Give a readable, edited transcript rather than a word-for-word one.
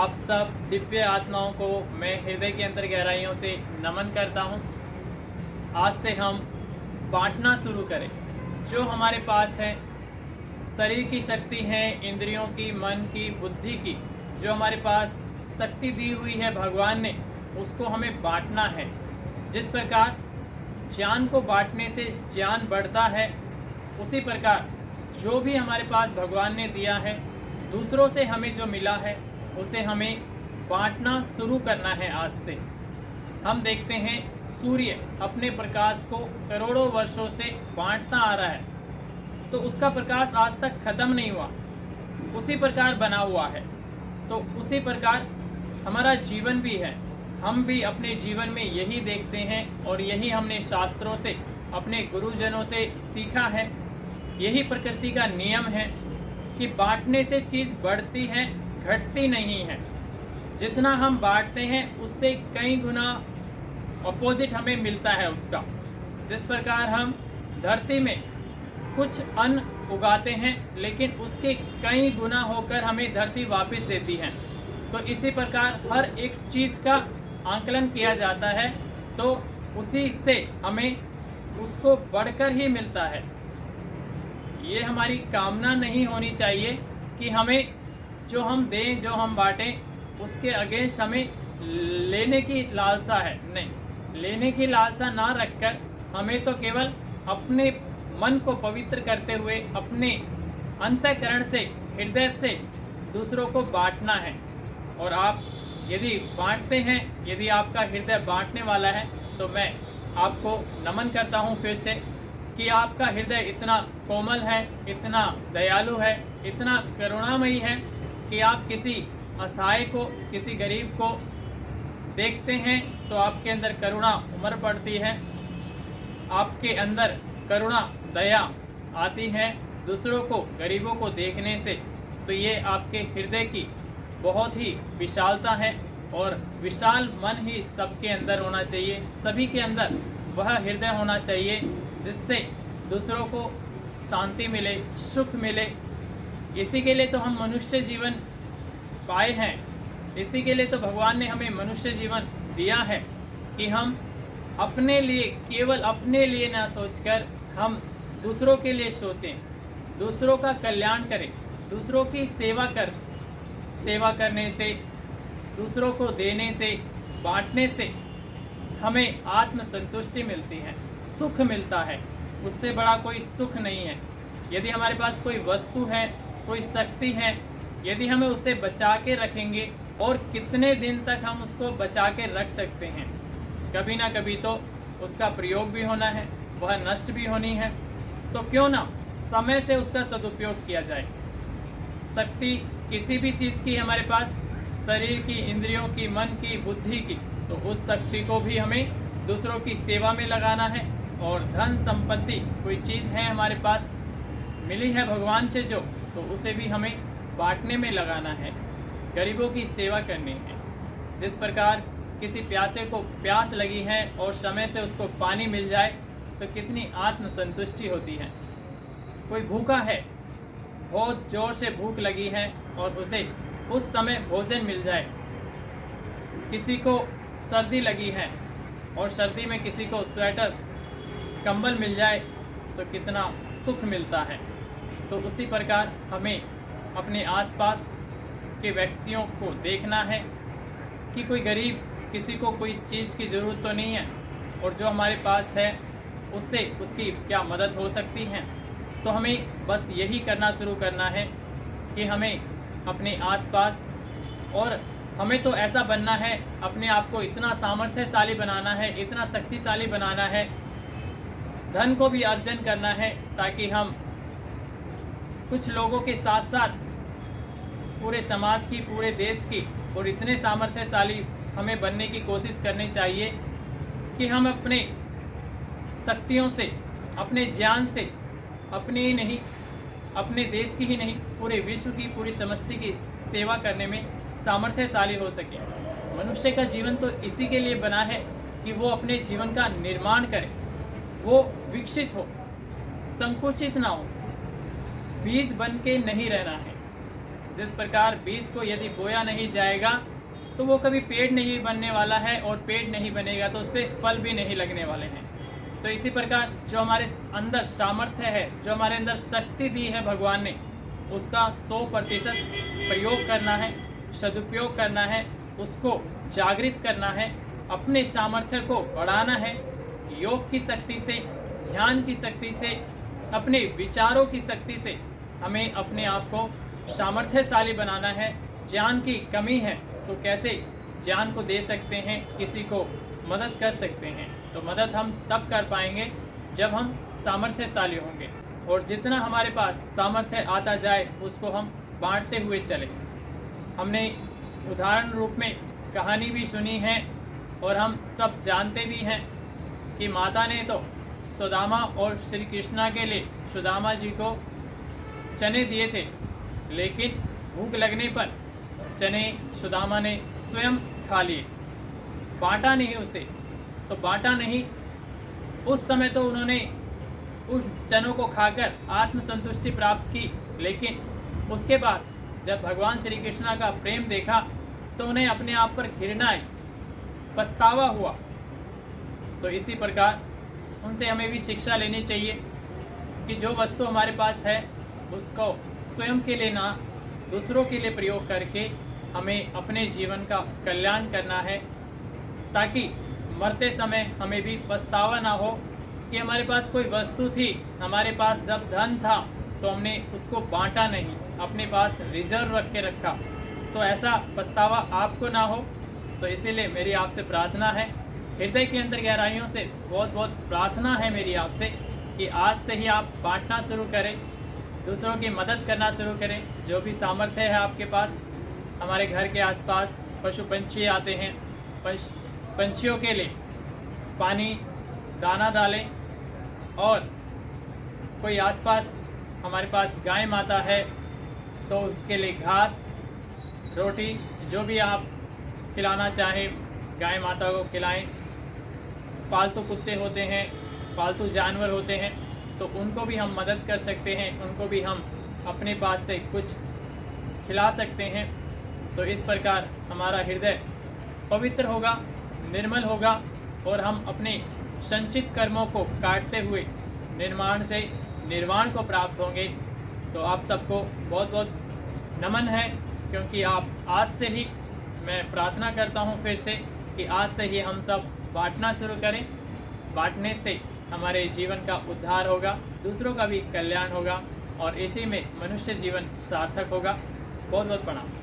आप सब दिव्य आत्माओं को मैं हृदय के अंदर गहराइयों से नमन करता हूँ। आज से हम बांटना शुरू करें जो हमारे पास है, शरीर की शक्ति है, इंद्रियों की, मन की, बुद्धि की, जो हमारे पास शक्ति दी हुई है भगवान ने, उसको हमें बांटना है। जिस प्रकार ज्ञान को बांटने से ज्ञान बढ़ता है, उसी प्रकार जो भी हमारे पास भगवान ने दिया है, दूसरों से हमें जो मिला है उसे हमें बांटना शुरू करना है। आज से हम देखते हैं सूर्य अपने प्रकाश को करोड़ों वर्षों से बांटता आ रहा है, तो उसका प्रकाश आज तक खत्म नहीं हुआ, उसी प्रकार बना हुआ है। तो उसी प्रकार हमारा जीवन भी है। हम भी अपने जीवन में यही देखते हैं और यही हमने शास्त्रों से, अपने गुरुजनों से सीखा है। यही प्रकृति का नियम है कि बांटने से चीज़ बढ़ती है, घटती नहीं है। जितना हम बांटते हैं उससे कई गुना अपोजिट हमें मिलता है उसका। जिस प्रकार हम धरती में कुछ अन्न उगाते हैं, लेकिन उसके कई गुना होकर हमें धरती वापस देती है, तो इसी प्रकार हर एक चीज़ का आंकलन किया जाता है, तो उसी से हमें उसको बढ़कर ही मिलता है। ये हमारी कामना नहीं होनी चाहिए कि हमें जो हम दें, जो हम बांटें, उसके अगेंस्ट हमें लेने की लालसा है। नहीं, लेने की लालसा ना रखकर हमें तो केवल अपने मन को पवित्र करते हुए अपने अंतःकरण से, हृदय से दूसरों को बांटना है। और आप यदि बांटते हैं, यदि आपका हृदय बांटने वाला है, तो मैं आपको नमन करता हूँ फिर से कि आपका हृदय इतना कोमल है, इतना दयालु है, इतना करुणामयी है कि आप किसी असहाय को, किसी गरीब को देखते हैं तो आपके अंदर करुणा उमड़ पड़ती है, आपके अंदर करुणा, दया आती है दूसरों को, गरीबों को देखने से। तो ये आपके हृदय की बहुत ही विशालता है, और विशाल मन ही सबके अंदर होना चाहिए। सभी के अंदर वह हृदय होना चाहिए जिससे दूसरों को शांति मिले, सुख मिले। इसी के लिए तो हम मनुष्य जीवन पाए हैं, इसी के लिए तो भगवान ने हमें मनुष्य जीवन दिया है कि हम अपने लिए, केवल अपने लिए ना सोचकर हम दूसरों के लिए सोचें, दूसरों का कल्याण करें, दूसरों की सेवा करने से, दूसरों को देने से, बांटने से हमें आत्म संतुष्टि मिलती है, सुख मिलता है। उससे बड़ा कोई सुख नहीं है। यदि हमारे पास कोई वस्तु है, कोई शक्ति है, यदि हमें उसे बचा के रखेंगे, और कितने दिन तक हम उसको बचा के रख सकते हैं, कभी ना कभी तो उसका प्रयोग भी होना है, वह नष्ट भी होनी है। तो क्यों ना समय से उसका सदुपयोग किया जाए। शक्ति किसी भी चीज़ की हमारे पास, शरीर की, इंद्रियों की, मन की, बुद्धि की, तो उस शक्ति को भी हमें दूसरों की सेवा में लगाना है। और धन संपत्ति कोई चीज़ है हमारे पास, मिली है भगवान से जो, तो उसे भी हमें बांटने में लगाना है, गरीबों की सेवा करनी है। जिस प्रकार किसी प्यासे को प्यास लगी है और समय से उसको पानी मिल जाए तो कितनी आत्मसंतुष्टि होती है। कोई भूखा है, बहुत ज़ोर से भूख लगी है और उसे उस समय भोजन मिल जाए। किसी को सर्दी लगी है और सर्दी में किसी को स्वेटर, कंबल मिल जाए तो कितना सुख मिलता है। तो उसी प्रकार हमें अपने आसपास के व्यक्तियों को देखना है कि कोई गरीब, किसी को कोई चीज़ की ज़रूरत तो नहीं है, और जो हमारे पास है उससे उसकी क्या मदद हो सकती है। तो हमें बस यही करना शुरू करना है कि हमें अपने आसपास, और हमें तो ऐसा बनना है, अपने आप को इतना सामर्थ्यशाली बनाना है, इतना शक्तिशाली बनाना है, धन को भी अर्जन करना है, ताकि हम कुछ लोगों के साथ साथ पूरे समाज की, पूरे देश की, और इतने सामर्थ्यशाली हमें बनने की कोशिश करनी चाहिए कि हम अपने शक्तियों से, अपने ज्ञान से, अपने ही नहीं, अपने देश की ही नहीं, पूरे विश्व की, पूरी समष्टि की सेवा करने में सामर्थ्यशाली हो सके। मनुष्य का जीवन तो इसी के लिए बना है कि वो अपने जीवन का निर्माण करे, वो विकसित हो, संकुचित ना हो, बीज बन के नहीं रहना है। जिस प्रकार बीज को यदि बोया नहीं जाएगा तो वो कभी पेड़ नहीं बनने वाला है, और पेड़ नहीं बनेगा तो उस पर फल भी नहीं लगने वाले हैं। तो इसी प्रकार जो हमारे अंदर सामर्थ्य है, जो हमारे अंदर शक्ति दी है भगवान ने, उसका 100% प्रयोग करना है, सदुपयोग करना है, उसको जागृत करना है, अपने सामर्थ्य को बढ़ाना है। योग की शक्ति से, ध्यान की शक्ति से, अपने विचारों की शक्ति से हमें अपने आप को सामर्थ्यशाली बनाना है। ज्ञान की कमी है तो कैसे ज्ञान को दे सकते हैं, किसी को मदद कर सकते हैं। तो मदद हम तब कर पाएंगे जब हम सामर्थ्यशाली होंगे, और जितना हमारे पास सामर्थ्य आता जाए उसको हम बांटते हुए चलें। हमने उदाहरण रूप में कहानी भी सुनी है, और हम सब जानते भी हैं कि माता ने तो सुदामा और श्री कृष्णा के लिए सुदामा जी को चने दिए थे, लेकिन भूख लगने पर चने सुदामा ने स्वयं खा लिए, बांटा नहीं उसे। तो बांटा नहीं, उस समय तो उन्होंने उस चनों को खाकर आत्मसंतुष्टि प्राप्त की, लेकिन उसके बाद जब भगवान श्री कृष्णा का प्रेम देखा तो उन्हें अपने आप पर घृणा आई, पछतावा हुआ। तो इसी प्रकार उनसे हमें भी शिक्षा लेनी चाहिए कि जो वस्तु हमारे पास है उसको स्वयं के लिए ना, दूसरों के लिए प्रयोग करके हमें अपने जीवन का कल्याण करना है, ताकि मरते समय हमें भी पछतावा ना हो कि हमारे पास कोई वस्तु थी, हमारे पास जब धन था तो हमने उसको बांटा नहीं, अपने पास रिजर्व रख के रखा। तो ऐसा पछतावा आपको ना हो। तो इसीलिए मेरी आपसे प्रार्थना है, हृदय के अंदर गहराइयों से बहुत बहुत प्रार्थना है मेरी आपसे कि आज से ही आप बांटना शुरू करें, दूसरों की मदद करना शुरू करें। जो भी सामर्थ्य है आपके पास, हमारे घर के आसपास पशु पंछी आते हैं, पंछियों के लिए पानी दाना डालें, और कोई आसपास हमारे पास गाय माता है तो उसके लिए घास, रोटी, जो भी आप खिलाना चाहें गाय माता को खिलाएं। पालतू कुत्ते होते हैं, पालतू जानवर होते हैं, तो उनको भी हम मदद कर सकते हैं, उनको भी हम अपने पास से कुछ खिला सकते हैं। तो इस प्रकार हमारा हृदय पवित्र होगा, निर्मल होगा, और हम अपने संचित कर्मों को काटते हुए निर्माण से निर्वाण को प्राप्त होंगे। तो आप सबको बहुत बहुत नमन है, क्योंकि आप आज से ही, मैं प्रार्थना करता हूँ फिर से कि आज से ही हम सब बांटना शुरू करें। बांटने से हमारे जीवन का उद्धार होगा, दूसरों का भी कल्याण होगा, और इसी में मनुष्य जीवन सार्थक होगा। बहुत बहुत प्रणाम।